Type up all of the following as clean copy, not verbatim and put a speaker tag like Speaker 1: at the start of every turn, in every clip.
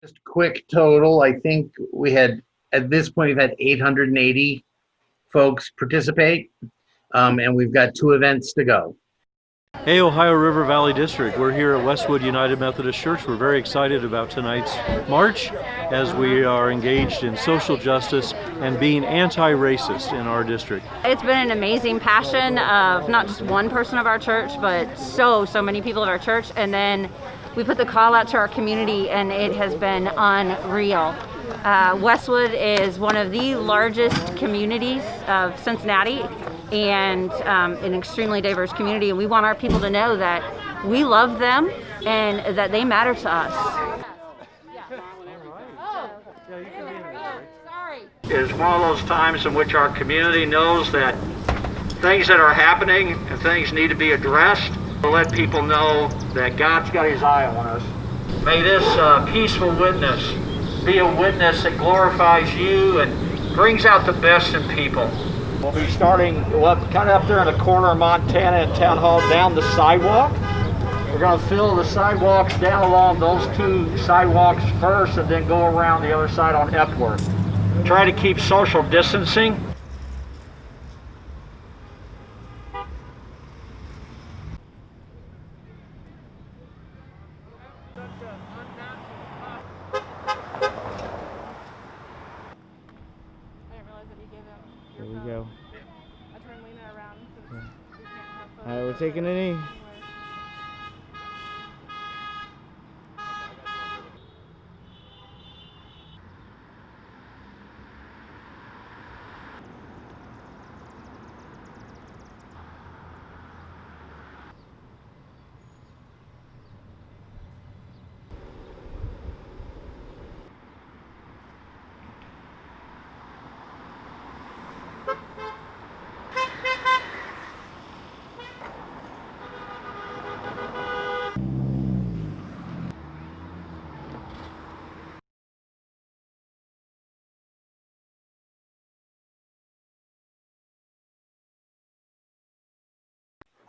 Speaker 1: Just quick total, I think at this point, we've had 880 folks participate, and we've got 2 events to go.
Speaker 2: Hey, Ohio River Valley District. We're here at Westwood United Methodist Church. We're very excited about tonight's march as we are engaged in social justice and being anti-racist in our district.
Speaker 3: It's been an amazing passion of not just one person of our church, but so many people of our church. And then we put the call out to our community, and it has been unreal. Westwood is one of the largest communities of Cincinnati, and an extremely diverse community, and we want our people to know that we love them and that they matter to us.
Speaker 4: Is one of those times in which our community knows that things that are happening and things need to be addressed, to let people know that God's got his eye on us. May this peaceful witness be a witness that glorifies you and brings out the best in people. We'll be starting kind of up there in the corner of Montana and Town Hall down the sidewalk. We're going to fill the sidewalks down along those 2 sidewalks first and then go around the other side on Epworth. Try to keep social distancing.
Speaker 5: Here we go. All right, we're taking a knee.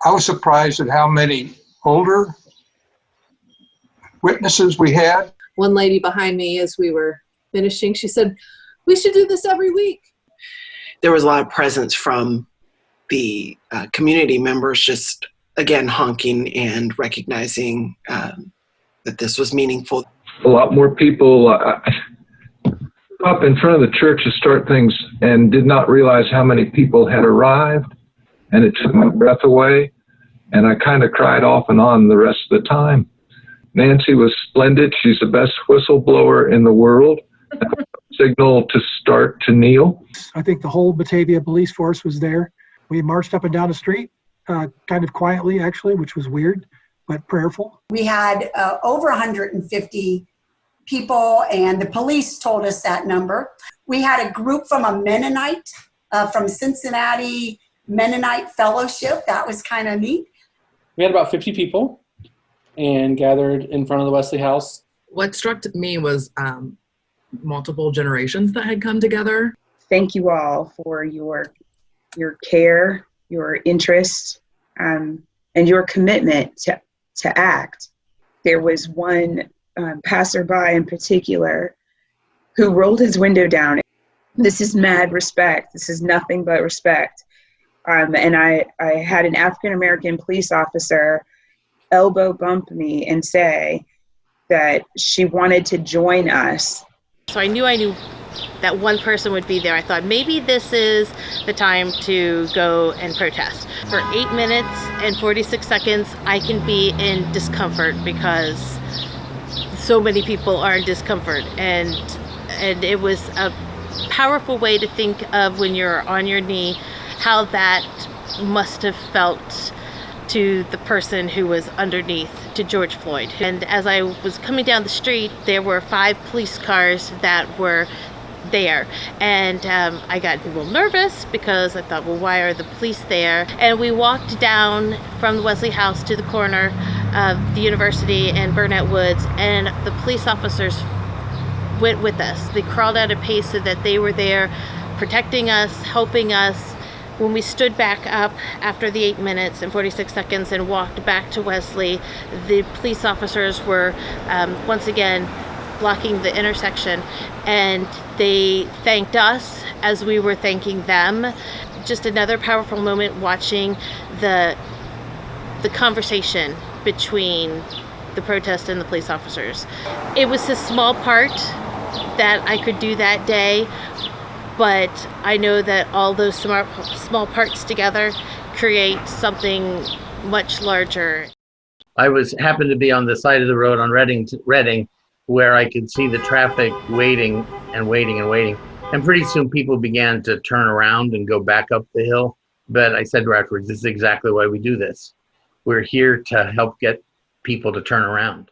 Speaker 6: I was surprised at how many older witnesses we had.
Speaker 7: One lady behind me, as we were finishing, she said, "We should do this every week."
Speaker 8: There was a lot of presence from the community members, just again honking and recognizing that this was meaningful.
Speaker 9: A lot more people up in front of the church to start things and did not realize how many people had arrived, and it took my breath away, and I kind of cried off and on the rest of the time. Nancy was splendid. She's the best whistleblower in the world. Signal to start to kneel.
Speaker 10: I think the whole Batavia police force was there. We marched up and down the street, kind of quietly actually, which was weird, but prayerful.
Speaker 11: We had over 150 people, and the police told us that number. We had a group from a Mennonite, from Cincinnati Mennonite Fellowship. That was kind of neat.
Speaker 12: We had about 50 people and gathered in front of the Wesley House.
Speaker 13: What struck me was multiple generations that had come together.
Speaker 14: Thank you all for your care, your interest, and your commitment to act. There was one passerby in particular who rolled his window down. This is mad respect. This is nothing but respect. And I had an African-American police officer elbow bump me and say that she wanted to join us.
Speaker 15: So I knew that one person would be there. I thought maybe this is the time to go and protest. For 8 minutes and 46 seconds, I can be in discomfort because so many people are in discomfort. And it was a powerful way to think of when you're on your knee, how that must have felt to the person who was underneath, to George Floyd. And as I was coming down the street, there were 5 police cars that were there. And I got a little nervous because I thought, well, why are the police there? And we walked down from the Wesley House to the corner of the university and Burnett Woods, and the police officers went with us. They crawled at a pace so that they were there protecting us, helping us. When we stood back up after the 8 minutes and 46 seconds and walked back to Wesley, the police officers were once again blocking the intersection, and they thanked us as we were thanking them. Just another powerful moment watching the conversation between the protest and the police officers. It was a small part that I could do that day, but I know that all those small parts together create something much larger.
Speaker 1: I happened to be on the side of the road on Reading where I could see the traffic waiting and waiting and waiting. And pretty soon people began to turn around and go back up the hill. But I said afterwards, this is exactly why we do this. We're here to help get people to turn around.